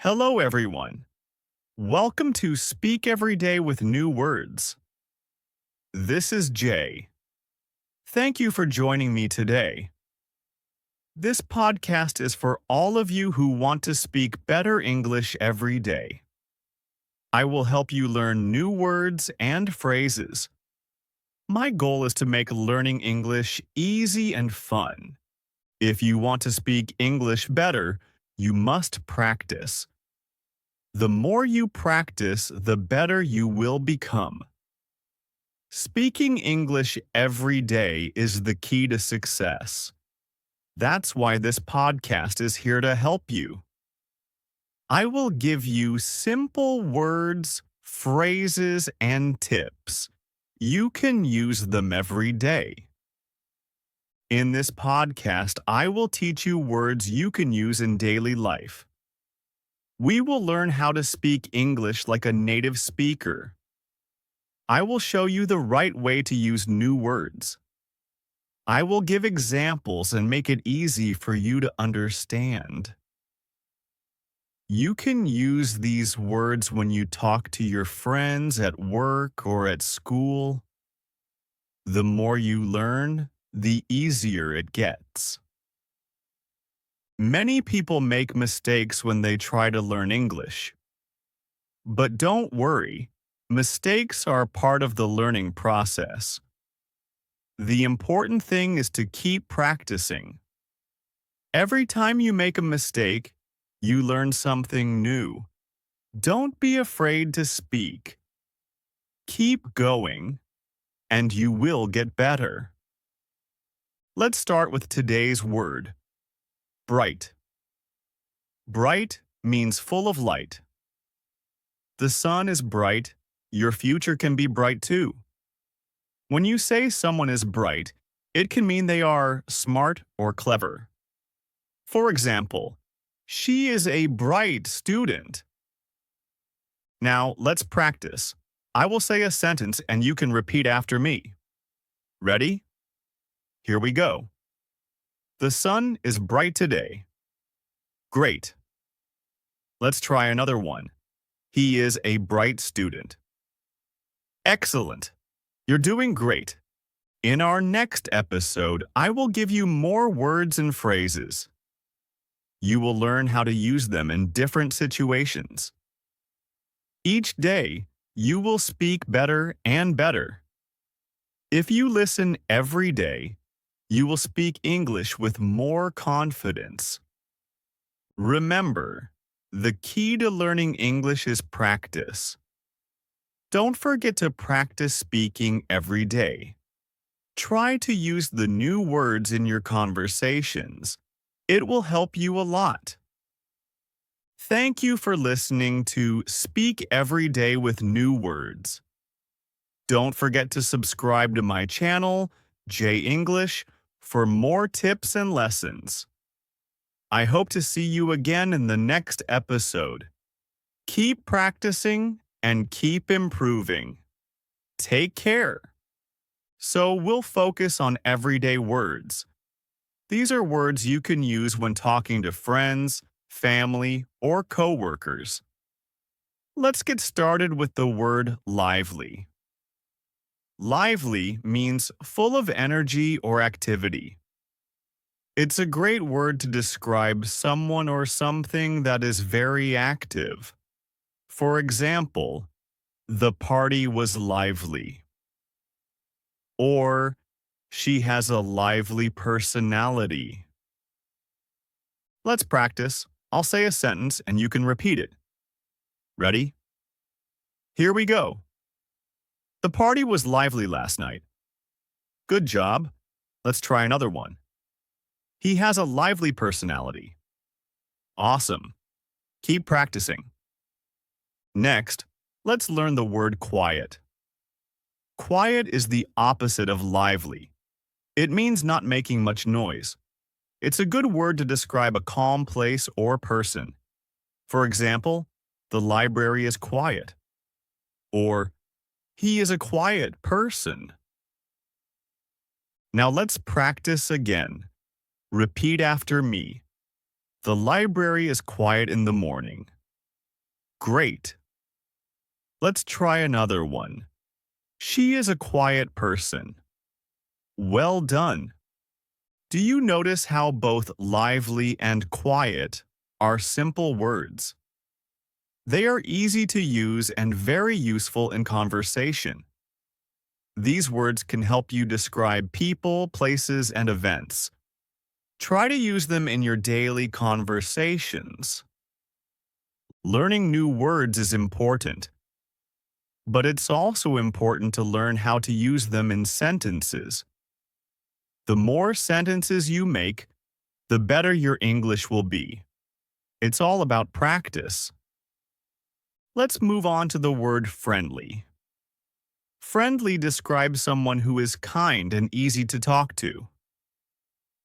Hello, everyone. Welcome to Speak Every Day with New Words. This is Jay. Thank you for joining me today. This podcast is for all of you who want to speak better English every day. I will help you learn new words and phrases. My goal is to make learning English easy and fun. If you want to speak English better, you must practice. The more you practice, the better you will become. Speaking English every day is the key to success. That's why this podcast is here to help you. I will give you simple words, phrases, and tips. You can use them every day. In this podcast, I will teach you words you can use in daily life. We will learn how to speak English like a native speaker. I will show you the right way to use new words. I will give examples and make it easy for you to understand. You can use these words when you talk to your friends at work or at school. The more you learn, the easier it gets. Many people make mistakes when they try to learn English. But don't worry, mistakes are part of the learning process. The important thing is to keep practicing. Every time you make a mistake, you learn something new. Don't be afraid to speak. Keep going, and you will get better. Let's start with today's word. Bright. Bright means full of light. The sun is bright, your future can be bright too. When you say someone is bright, it can mean they are smart or clever. For example, she is a bright student. Now, let's practice. I will say a sentence and you can repeat after me. Ready? Here we go. The sun is bright today. Great. Let's try another one. He is a bright student. Excellent. You're doing great. In our next episode, I will give you more words and phrases. You will learn how to use them in different situations. Each day, you will speak better and better. If you listen every day, you will speak English with more confidence. Remember, the key to learning English is practice. Don't forget to practice speaking every day. Try to use the new words in your conversations. It will help you a lot. Thank you for listening to Speak Every Day with New Words. Don't forget to subscribe to my channel, J English, for more tips and lessons. I hope to see you again in the next episode. Keep practicing and keep improving. Take care. So we'll focus on everyday words. These are words you can use when talking to friends, family, or coworkers. Let's get started with the word lively. Lively means full of energy or activity. It's a great word to describe someone or something that is very active. For example, the party was lively. Or, she has a lively personality. Let's practice. I'll say a sentence and you can repeat it. Ready? Here we go. The party was lively last night. Good job. Let's try another one. He has a lively personality. Awesome. Keep practicing. Next, let's learn the word quiet. Quiet is the opposite of lively. It means not making much noise. It's a good word to describe a calm place or person. For example, the library is quiet. Or, he is a quiet person. Now let's practice again. Repeat after me. The library is quiet in the morning. Great. Let's try another one. She is a quiet person. Well done. Do you notice how both lively and quiet are simple words? They are easy to use and very useful in conversation. These words can help you describe people, places, and events. Try to use them in your daily conversations. Learning new words is important, but it's also important to learn how to use them in sentences. The more sentences you make, the better your English will be. It's all about practice. Let's move on to the word friendly. Friendly describes someone who is kind and easy to talk to.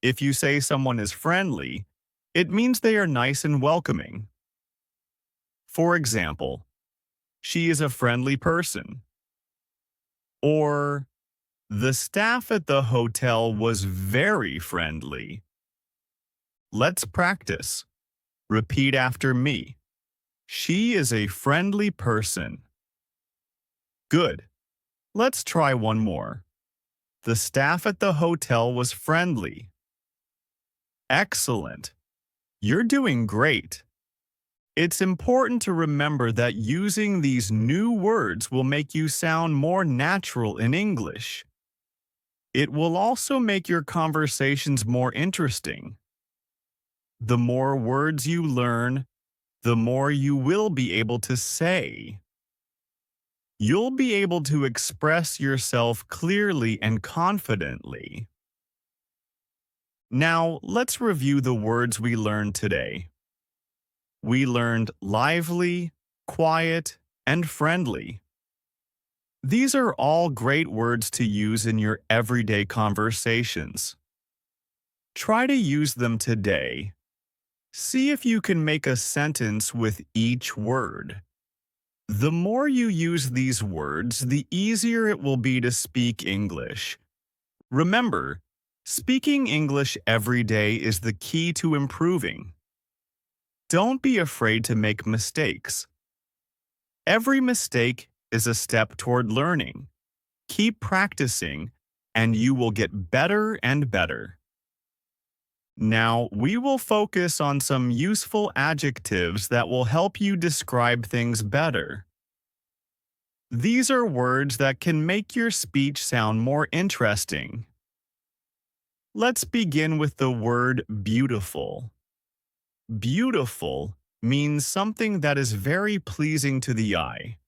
If you say someone is friendly, it means they are nice and welcoming. For example, she is a friendly person. Or, the staff at the hotel was very friendly. Let's practice. Repeat after me. She is a friendly person. Good. Let's try one more. The staff at the hotel was friendly. Excellent. You're doing great. It's important to remember that using these new words will make you sound more natural in English. It will also make your conversations more interesting. The more words you learn, the more you will be able to say. You'll be able to express yourself clearly and confidently. Now, let's review the words we learned today. We learned lively, quiet, and friendly. These are all great words to use in your everyday conversations. Try to use them today. See if you can make a sentence with each word. The more you use these words, the easier it will be to speak English. Remember, speaking English every day is the key to improving. Don't be afraid to make mistakes. Every mistake is a step toward learning. Keep practicing, and you will get better and better. Now, we will focus on some useful adjectives that will help you describe things better. These are words that can make your speech sound more interesting. Let's begin with the word beautiful. Beautiful means something that is very pleasing to the eye.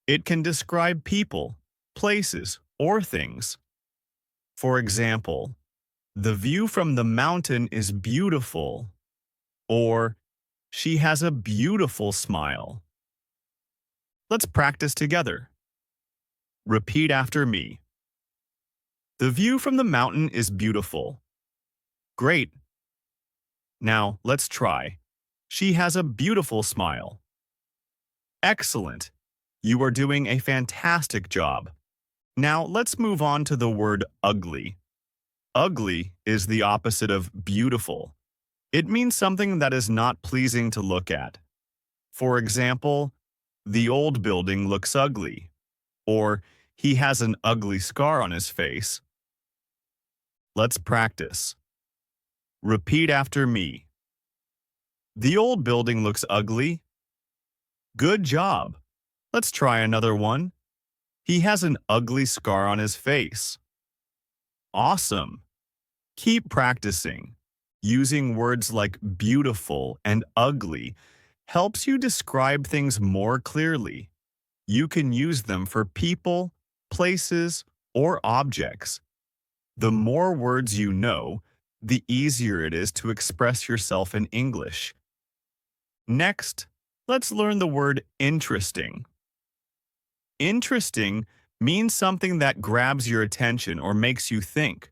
It can describe people, places, or things. For example, the view from the mountain is beautiful, or she has a beautiful smile. Let's practice together. Repeat after me. The view from the mountain is beautiful. Great. Now, let's try. She has a beautiful smile. Excellent. You are doing a fantastic job. Now, let's move on to the word ugly. Ugly is the opposite of beautiful. It means something that is not pleasing to look at. For example, the old building looks ugly, or he has an ugly scar on his face. Let's practice. Repeat after me. The old building looks ugly. Good job. Let's try another one. He has an ugly scar on his face. Awesome. Keep practicing. Using words like beautiful and ugly helps you describe things more clearly. You can use them for people, places, or objects. The more words you know, the easier it is to express yourself in English. Next, let's learn the word interesting. Interesting means something that grabs your attention or makes you think.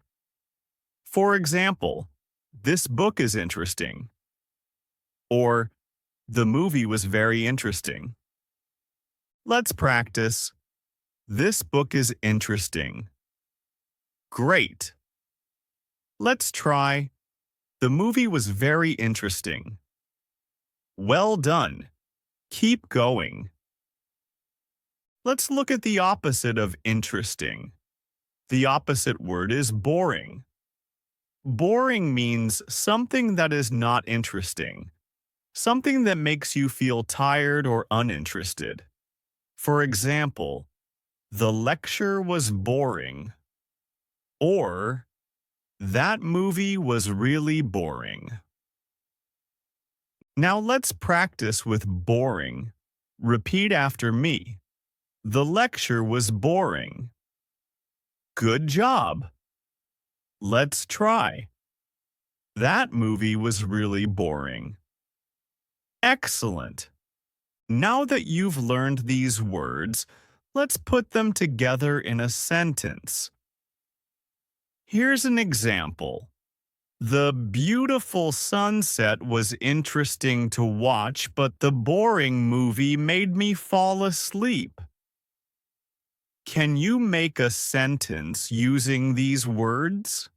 For example, this book is interesting. Or, the movie was very interesting. Let's practice. This book is interesting. Great. Let's try. The movie was very interesting. Well done. Keep going. Let's look at the opposite of interesting. The opposite word is boring. Boring means something that is not interesting, something that makes you feel tired or uninterested. For example, the lecture was boring, or that movie was really boring. Now let's practice with boring. Repeat after me. The lecture was boring. Good job. Let's try. That movie was really boring. Excellent. Now that you've learned these words, let's put them together in a sentence. Here's an example. The beautiful sunset was interesting to watch, but the boring movie made me fall asleep. Can you make a sentence using these words?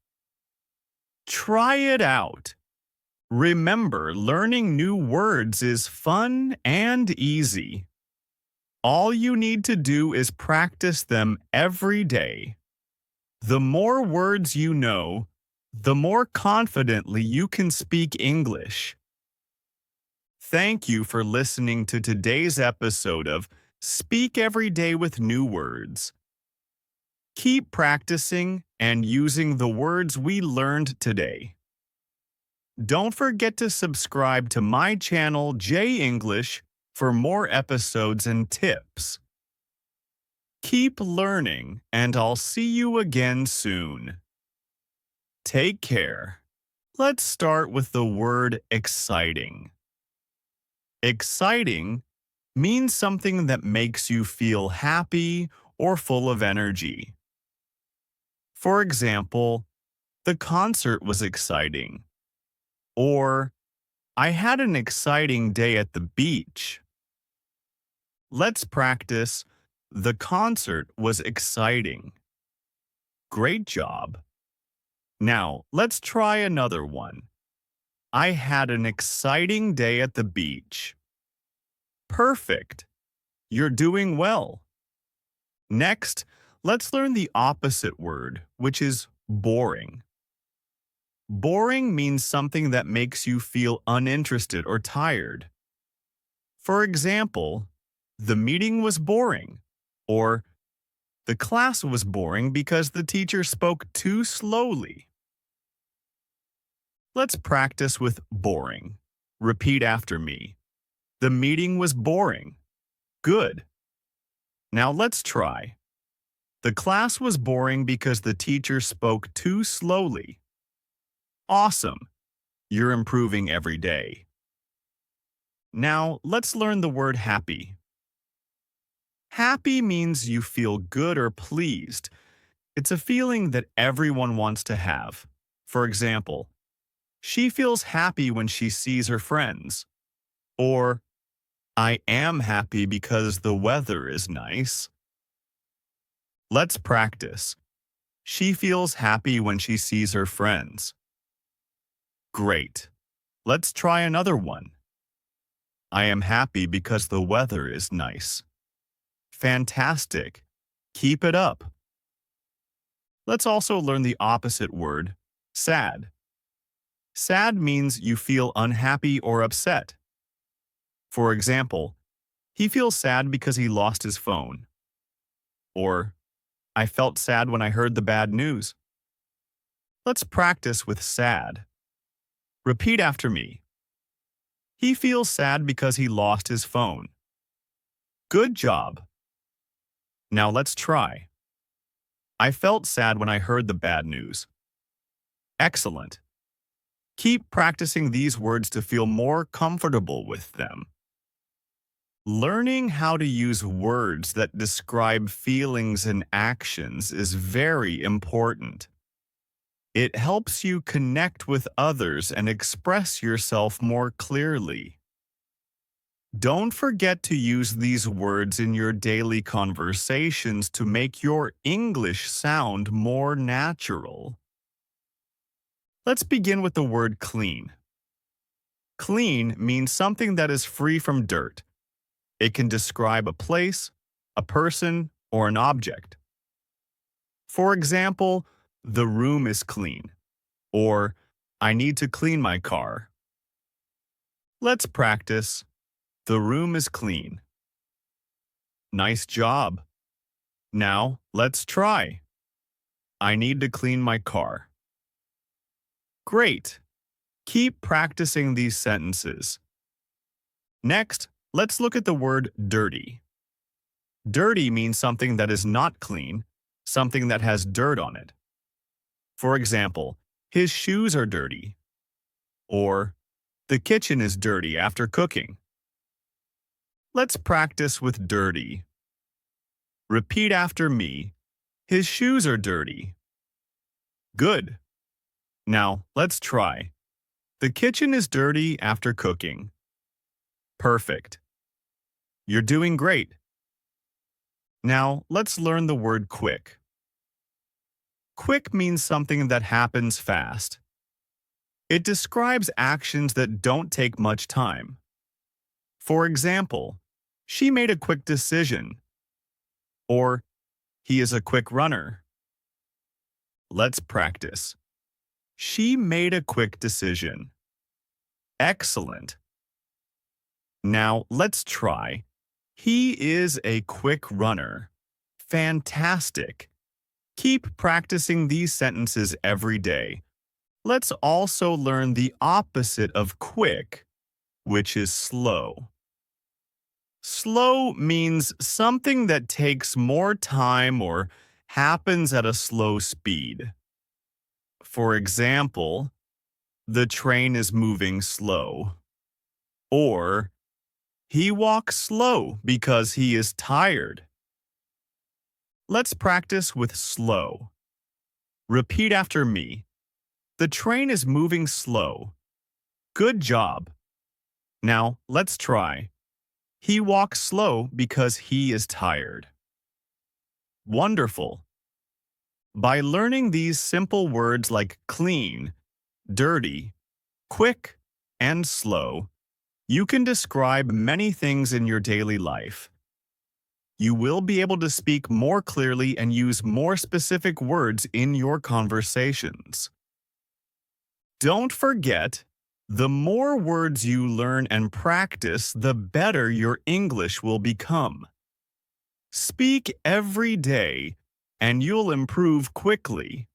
Try it out. Remember, learning new words is fun and easy. All you need to do is practice them every day. The more words you know, the more confidently you can speak English. Thank you for listening to today's episode of Speak Every Day with New Words. Keep practicing and using the words we learned today. Don't forget to subscribe to my channel, J English, for more episodes and tips. Keep learning, and I'll see you again soon. Take care. Let's start with the word exciting. Exciting means something that makes you feel happy or full of energy. For example, the concert was exciting. Or, I had an exciting day at the beach. Let's practice. The concert was exciting. Great job. Now, let's try another one. I had an exciting day at the beach. Perfect. You're doing well. Next, let's learn the opposite word, which is boring. Boring means something that makes you feel uninterested or tired. For example, the meeting was boring, or the class was boring because the teacher spoke too slowly. Let's practice with boring. Repeat after me. The meeting was boring. Good. Now let's try. The class was boring because the teacher spoke too slowly. Awesome. You're improving every day. Now let's learn the word happy. Happy means you feel good or pleased. It's a feeling that everyone wants to have. For example, she feels happy when she sees her friends. Or, I am happy because the weather is nice. Let's practice. She feels happy when she sees her friends. Great. Let's try another one. I am happy because the weather is nice. Fantastic. Keep it up. Let's also learn the opposite word, sad. Sad means you feel unhappy or upset. For example, he feels sad because he lost his phone. Or, I felt sad when I heard the bad news. Let's practice with sad. Repeat after me. He feels sad because he lost his phone. Good job. Now let's try. I felt sad when I heard the bad news. Excellent. Keep practicing these words to feel more comfortable with them. Learning how to use words that describe feelings and actions is very important. It helps you connect with others and express yourself more clearly. Don't forget to use these words in your daily conversations to make your English sound more natural. Let's begin with the word clean. Clean means something that is free from dirt. It can describe a place, a person, or an object. For example, the room is clean, or I need to clean my car. Let's practice. The room is clean. Nice job. Now, let's try. I need to clean my car. Great. Keep practicing these sentences. Next, let's look at the word dirty. Dirty means something that is not clean, something that has dirt on it. For example, his shoes are dirty. Or, the kitchen is dirty after cooking. Let's practice with dirty. Repeat after me. His shoes are dirty. Good. Now, let's try. The kitchen is dirty after cooking. Perfect. You're doing great. Now, let's learn the word quick. Quick means something that happens fast. It describes actions that don't take much time. For example, she made a quick decision. Or, he is a quick runner. Let's practice. She made a quick decision. Excellent. Now, let's try. He is a quick runner. Fantastic. Keep practicing these sentences every day. Let's also learn the opposite of quick, which is slow. Slow means something that takes more time or happens at a slow speed. For example, the train is moving slow. Or, he walks slow because he is tired. Let's practice with slow. Repeat after me. The train is moving slow. Good job. Now, let's try. He walks slow because he is tired. Wonderful. By learning these simple words like clean, dirty, quick, and slow, you can describe many things in your daily life. You will be able to speak more clearly and use more specific words in your conversations. Don't forget, the more words you learn and practice, the better your English will become. Speak every day, and you'll improve quickly.